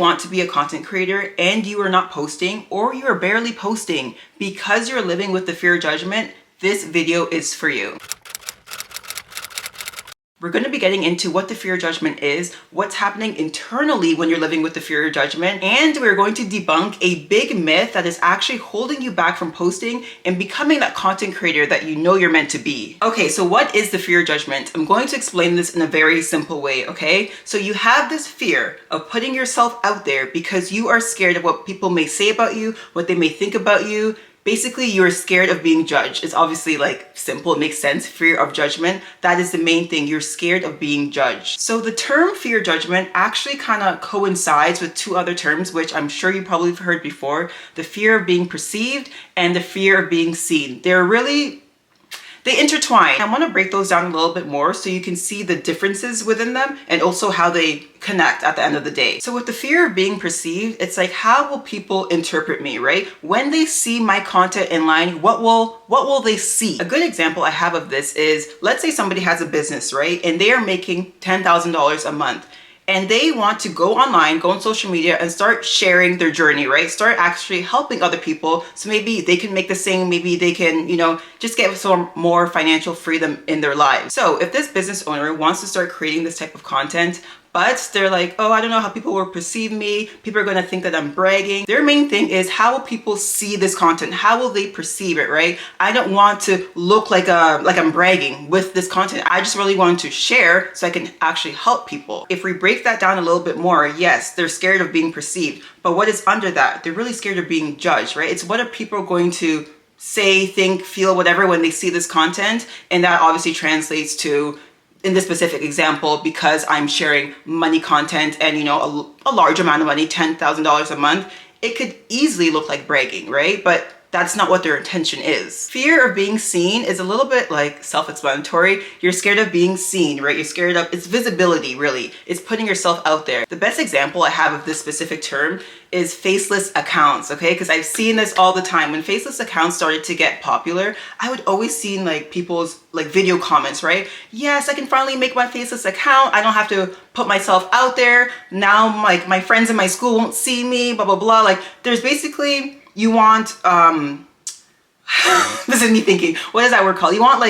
want to be a content creator and you are not posting, or you are barely posting because you're living with the fear of judgment, this video is for you. We're going to be getting into what the fear of judgment is, what's happening internally when you're living with the fear of judgment, and we're going to debunk a big myth that is actually holding you back from posting and becoming that content creator that you know you're meant to be. Okay, so what is the fear of judgment? I'm going to explain this in a very simple way, okay? So you have this fear of putting yourself out there because you are scared of what people may say about you, what they may think about you. Basically, you're scared of being judged. It's obviously like simple, it makes sense. Fear of judgment. That is the main thing. You're scared of being judged. So the term fear of judgment actually kind of coincides with two other terms, which I'm sure you probably have heard before. The fear of being perceived and the fear of being seen. They intertwine. I want to break those down a little bit more so you can see the differences within them and also how they connect at the end of the day. So with the fear of being perceived, it's like, how will people interpret me, right? When they see my content online, what will they see? A good example I have of this is, let's say somebody has a business, right? And they are making $10,000 a month. And they want to go online, go on social media and start sharing their journey, right? Start actually helping other people. So maybe they can make the same, maybe they can, just get some more financial freedom in their lives. So if this business owner wants to start creating this type of content, but they're like, oh, I don't know how people will perceive me. People are gonna think that I'm bragging. Their main thing is, how will people see this content? How will they perceive it, right? I don't want to look like I'm bragging with this content. I just really want to share so I can actually help people. If we break that down a little bit more, yes, they're scared of being perceived. But what is under that? They're really scared of being judged, right? It's what are people going to say, think, feel, whatever when they see this content. And that obviously translates to, in this specific example, because I'm sharing money content and a large amount of money, $10,000 a month, it could easily look like bragging, right? But that's not what their intention is. Fear of being seen is a little bit like self-explanatory. You're scared of being seen, right? You're scared of, it's visibility, really. It's putting yourself out there. The best example I have of this specific term is faceless accounts, okay? Because I've seen this all the time. When faceless accounts started to get popular, I would always see people's video comments, right? Yes, I can finally make my faceless account. I don't have to put myself out there. Now my friends in my school won't see me, blah, blah, blah. There's basically, you want, this is me thinking, what is that word called? You want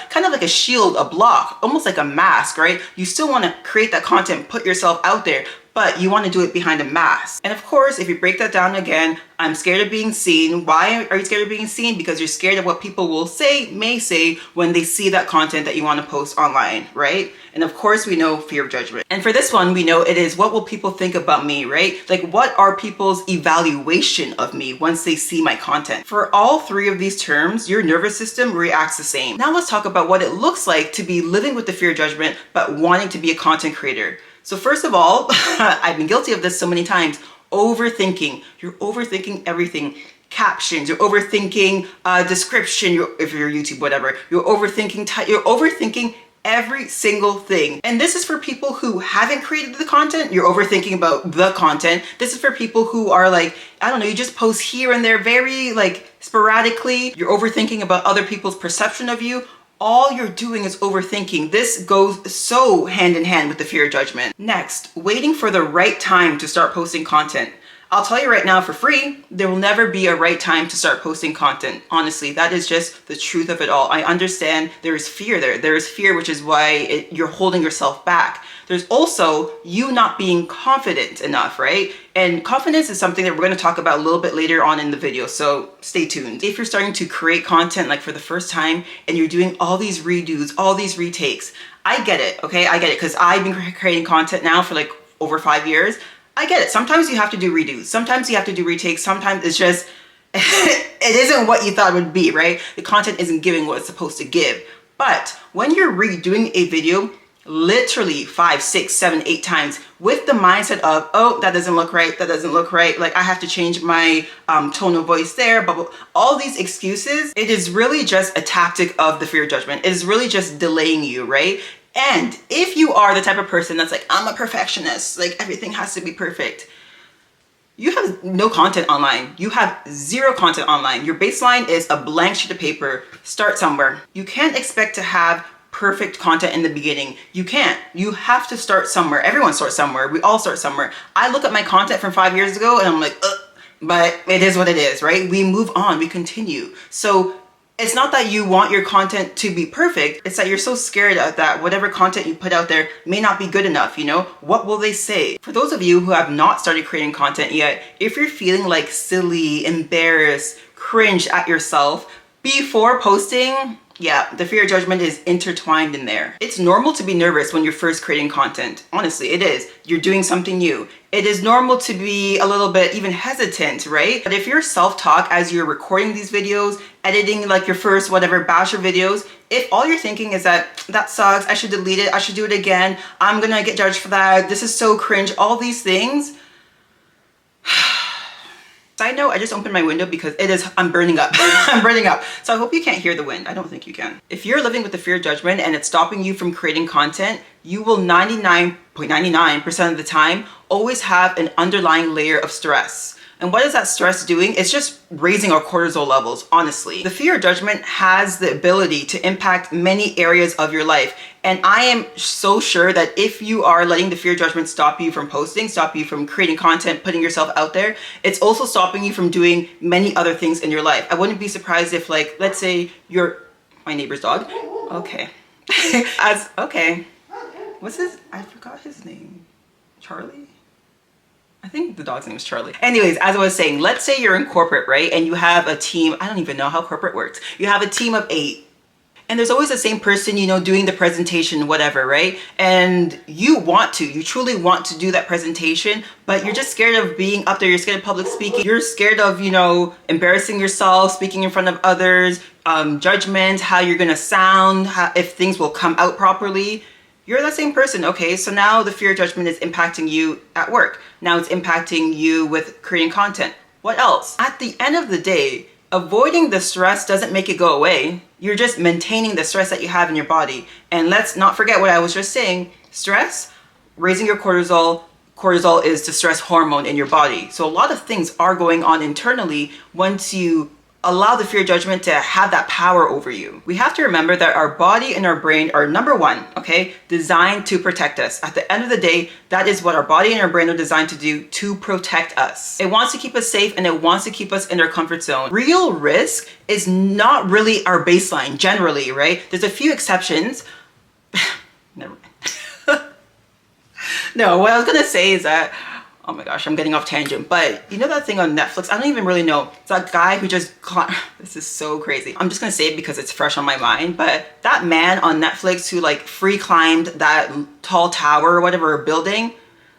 kind of like a shield, a block, almost like a mask, right? You still want to create that content, put yourself out there, but you want to do it behind a mask. And of course, if you break that down again, I'm scared of being seen. Why are you scared of being seen? Because you're scared of what people may say when they see that content that you want to post online, right? And of course, we know fear of judgment. And for this one, we know it is, what will people think about me, right? What are people's evaluation of me once they see my content? For all three of these terms, your nervous system reacts the same. Now let's talk about what it looks like to be living with the fear of judgment, but wanting to be a content creator. So first of all, I've been guilty of this so many times, overthinking. You're overthinking everything. Captions, you're overthinking description, if you're YouTube, whatever. You're overthinking every single thing. And this is for people who haven't created the content. You're overthinking about the content. This is for people who are I don't know, you just post here and there very sporadically. You're overthinking about other people's perception of you. All you're doing is overthinking. This goes so hand in hand with the fear of judgment. Next, waiting for the right time to start posting content. I'll tell you right now for free, there will never be a right time to start posting content. Honestly, that is just the truth of it all. I understand there is fear there. There is fear, which is why you're holding yourself back. There's also you not being confident enough, right? And confidence is something that we're going to talk about a little bit later on in the video, so stay tuned. If you're starting to create content for the first time and you're doing all these redos, all these retakes, I get it, okay? I get it, because I've been creating content now for over 5 years. I get it. Sometimes you have to do redos. Sometimes you have to do retakes. Sometimes it's just, it isn't what you thought it would be, right? The content isn't giving what it's supposed to give. But when you're redoing a video, literally 5, 6, 7, 8 times with the mindset of, oh, that doesn't look right, that doesn't look right, I have to change my tone of voice there, but all these excuses, it is really just a tactic of the fear of judgment. It is really just delaying you, right? And if you are the type of person that's I'm a perfectionist, everything has to be perfect, you have no content online. You have zero content online. Your baseline is a blank sheet of paper. Start somewhere. You can't expect to have perfect content in the beginning. You can't. You have to start somewhere. Everyone starts somewhere. We all start somewhere. I look at my content from 5 years ago and I'm like, ugh. But it is what it is, right? We move on, we continue. So it's not that you want your content to be perfect. It's that you're so scared of that whatever content you put out there may not be good enough, you know? What will they say? For those of you who have not started creating content yet, if you're feeling like silly, embarrassed, cringe at yourself before posting, yeah, the fear of judgment is intertwined in there. It's normal to be nervous when you're first creating content. Honestly, it is. You're doing something new. It is normal to be a little bit even hesitant, right? But if you're self-talk as you're recording these videos, editing like your first whatever batch of videos, if all you're thinking is that sucks, I should delete it, I should do it again, I'm gonna get judged for that, this is so cringe, all these things. Side note, I just opened my window because I'm burning up. I'm burning up. So I hope you can't hear the wind. I don't think you can. If you're living with the fear of judgment and it's stopping you from creating content, you will 99.99% of the time always have an underlying layer of stress. And what is that stress doing? It's just raising our cortisol levels, honestly. The fear of judgment has the ability to impact many areas of your life. And I am so sure that if you are letting the fear of judgment stop you from posting, stop you from creating content, putting yourself out there, it's also stopping you from doing many other things in your life. I wouldn't be surprised if, like, let's say my neighbor's dog. Okay. Okay. What's I forgot his name. Charlie? I think the dog's name is Charlie. Anyways, as I was saying, let's say you're in corporate, right? And you have a team, I don't even know how corporate works. You have a team of 8. And there's always the same person, you know, doing the presentation, whatever, right? And you truly want to do that presentation, but you're just scared of being up there. You're scared of public speaking. You're scared of, you know, embarrassing yourself, speaking in front of others, judgment, how you're gonna sound, if things will come out properly. You're that same person, okay? So now the fear of judgment is impacting you at work. Now it's impacting you with creating content. What else? At the end of the day, avoiding the stress doesn't make it go away. You're just maintaining the stress that you have in your body. And let's not forget what I was just saying. Stress, raising your cortisol. Cortisol is the stress hormone in your body. So a lot of things are going on internally once you allow the fear of judgment to have that power over you. We have to remember that our body and our brain are, number one, okay, designed to protect us. At the end of the day, that is what our body and our brain are designed to do, to protect us. It wants to keep us safe and it wants to keep us in our comfort zone. Real risk is not really our baseline generally, right? There's a few exceptions. Never mind. No, what I was gonna say is that, oh my gosh, I'm getting off tangent, but you know that thing on Netflix? I don't even really know. It's that guy who just this is so crazy. I'm just gonna say it because it's fresh on my mind, but that man on Netflix who like free climbed that tall tower or whatever building,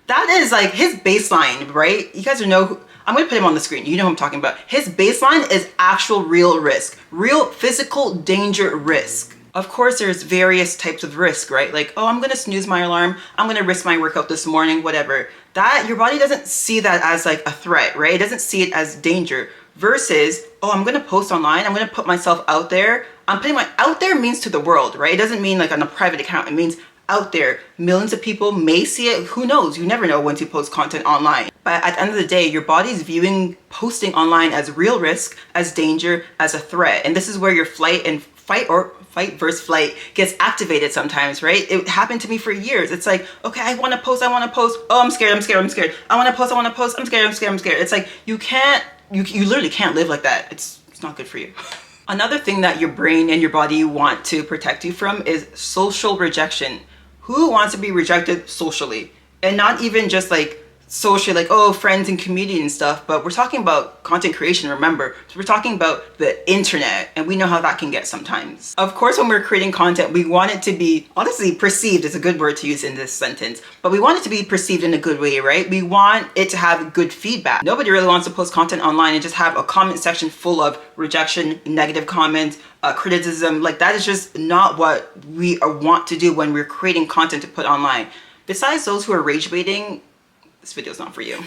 that is like his baseline, right? You guys know I'm gonna put him on the screen. You know who I'm talking about. His baseline is actual real risk, real physical danger risk. Of course, there's various types of risk, right? Like, oh, I'm gonna snooze my alarm. I'm gonna risk my workout this morning, whatever. That, your body doesn't see that as like a threat, right? It doesn't see it as danger. Versus, oh, I'm gonna post online. I'm gonna put myself out there. I'm putting out there means to the world, right? It doesn't mean like on a private account. It means out there. Millions of people may see it. Who knows? You never know once you post content online. But at the end of the day, your body's viewing posting online as real risk, as danger, as a threat. And this is where your fight versus flight gets activated sometimes, right? It happened to me for years. It's like, okay, I want to post. Oh, I'm scared. I want to post. I'm scared. It's like, you literally can't live like that. It's not good for you. Another thing that your brain and your body want to protect you from is social rejection. Who wants to be rejected socially? And not even just like socially, like, oh, friends and community and stuff, but we're talking about content creation, remember. So we're talking about the internet, and we know how that can get sometimes. Of course, when we're creating content, we want it to be, honestly, perceived is a good word to use in this sentence, but we want it to be perceived in a good way, right? We want it to have good feedback. Nobody really wants to post content online and just have a comment section full of rejection, negative comments, criticism. Like, that is just not what we want to do when we're creating content to put online. Besides those who are rage baiting, this video is not for you.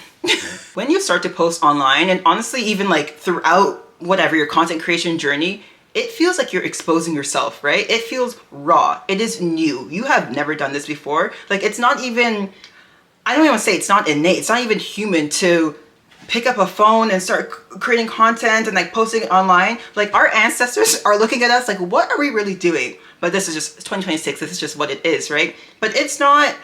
When you start to post online, and honestly, even like throughout whatever your content creation journey, it feels like you're exposing yourself, right? It feels raw. It is new. You have never done this before. Like, it's not even, I don't even want to say it's not innate. It's not even human to pick up a phone and start creating content and like posting it online. Like, our ancestors are looking at us like, what are we really doing? but this is just 2026. This is just what it is, right? But it's not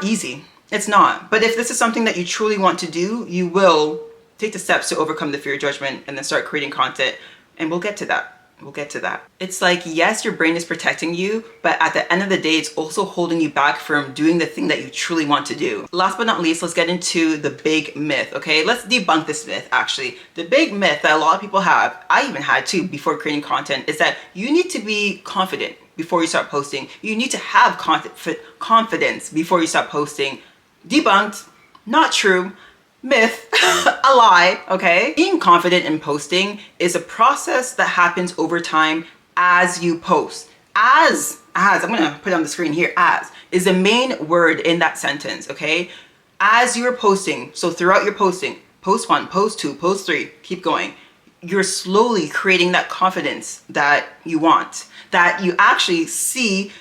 easy. It's not. But if this is something that you truly want to do, you will take the steps to overcome the fear of judgment and then start creating content. And we'll get to that. We'll get to that. It's like, yes, your brain is protecting you, but at the end of the day, it's also holding you back from doing the thing that you truly want to do. Last but not least, let's get into the big myth, okay? Let's debunk this myth, actually. The big myth that a lot of people have, I even had too before creating content, is that you need to be confident before you start posting. You need to have confidence before you start posting. Debunked, not true. Myth, a lie, okay? Being confident in posting is a process that happens over time as you post. As, I'm gonna put it on the screen here, as is the main word in that sentence, okay? As you are posting, so throughout your posting, post 1, post 2, post 3, keep going. You're slowly creating that confidence that you want, that you actually see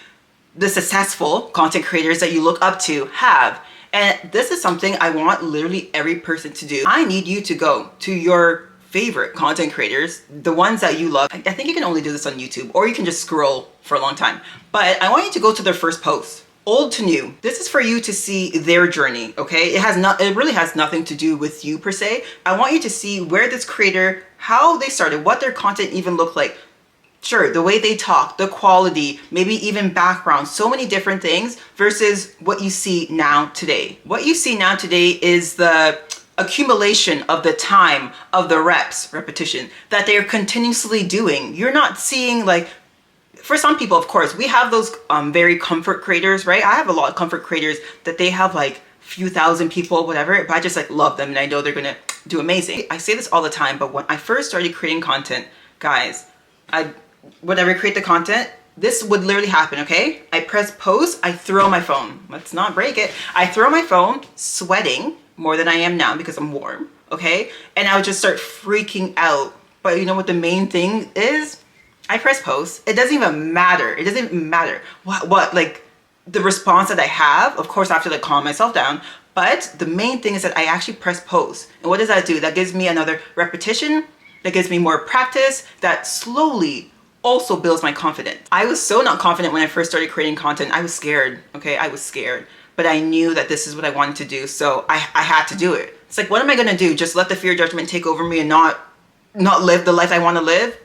the successful content creators that you look up to have. And this is something I want literally every person to do. I need you to go to your favorite content creators, the ones that you love. I think you can only do this on YouTube, or you can just scroll for a long time. But I want you to go to their first post, old to new. This is for you to see their journey, okay? It really has nothing to do with you per se. I want you to see where this creator, how they started, what their content even looked like. Sure, the way they talk, the quality, maybe even background, so many different things versus what you see now today. What you see now today is the accumulation of the time, of the repetition that they're continuously doing. You're not seeing, like, for some people, of course, we have those very comfort creators, right? I have a lot of comfort creators that they have like few thousand people, whatever, but I just like love them and I know they're gonna do amazing. I say this all the time, but when I first started creating content, guys, whenever I create the content, this would literally happen, okay? I press post, I throw my phone. Let's not break it. I throw my phone, sweating more than I am now because I'm warm, okay? And I would just start freaking out. But you know what the main thing is? I press post. It doesn't even matter. It doesn't even matter what like the response that I have. Of course, I have to like calm myself down. But the main thing is that I actually press post. And what does that do? That gives me another repetition. That gives me more practice. That slowly also builds my confidence. I was so not confident when I first started creating content. I was scared, okay? I was scared. But I knew that this is what I wanted to do, so I had to do it. It's like, what am I gonna do? Just let the fear of judgment take over me and not live the life I wanna live?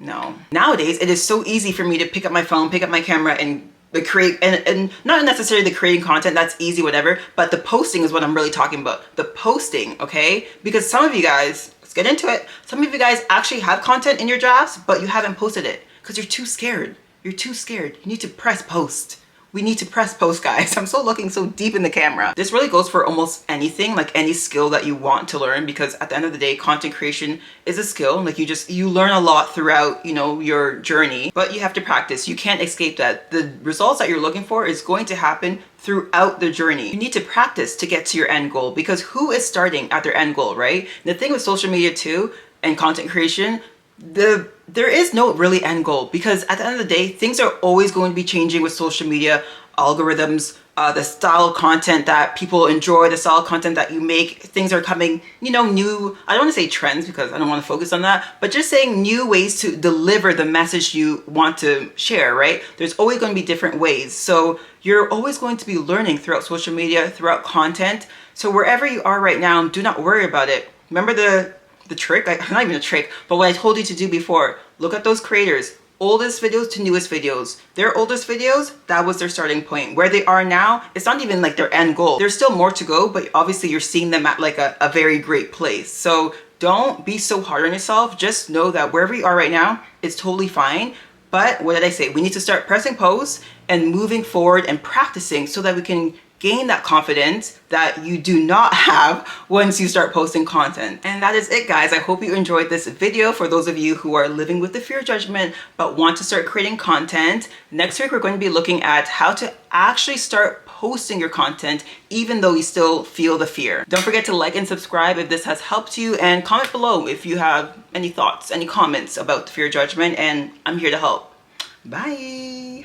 No. Nowadays, it is so easy for me to pick up my phone, pick up my camera, and create, and not necessarily the creating content, that's easy, whatever, but the posting is what I'm really talking about. The posting, okay? Because some of you guys, let's get into it, some of you guys actually have content in your drafts, but you haven't posted it because you're too scared. You're too scared. You need to press post. We need to press post, guys. I'm so looking so deep in the camera. This really goes for almost anything, like any skill that you want to learn, because at the end of the day, content creation is a skill. Like you learn a lot throughout, your journey, but you have to practice. You can't escape that. The results that you're looking for is going to happen throughout the journey. You need to practice to get to your end goal, because who is starting at their end goal, right? The thing with social media too, and content creation, there is no really end goal, because at the end of the day, things are always going to be changing with social media, algorithms, the style of content that people enjoy, the style of content that you make. Things are coming, new, I don't want to say trends because I don't want to focus on that, but just saying new ways to deliver the message you want to share, right? There's always going to be different ways. So you're always going to be learning throughout social media, throughout content. So wherever you are right now, do not worry about it. Remember the trick, not even a trick, but what I told you to do before. Look at those creators, oldest videos to newest videos. Their oldest videos, that was their starting point. Where they are now, it's not even like their end goal. There's still more to go, but obviously you're seeing them at like a very great place. So don't be so hard on yourself. Just know that wherever you are right now, it's totally fine. But what did I say? We need to start pressing post and moving forward and practicing so that we can gain that confidence that you do not have once you start posting content. And that is it, guys. I hope you enjoyed this video. For those of you who are living with the fear of judgment but want to start creating content, next week we're going to be looking at how to actually start posting your content even though you still feel the fear. Don't forget to like and subscribe if this has helped you, and comment below if you have any thoughts, any comments about the fear of judgment, and I'm here to help. Bye.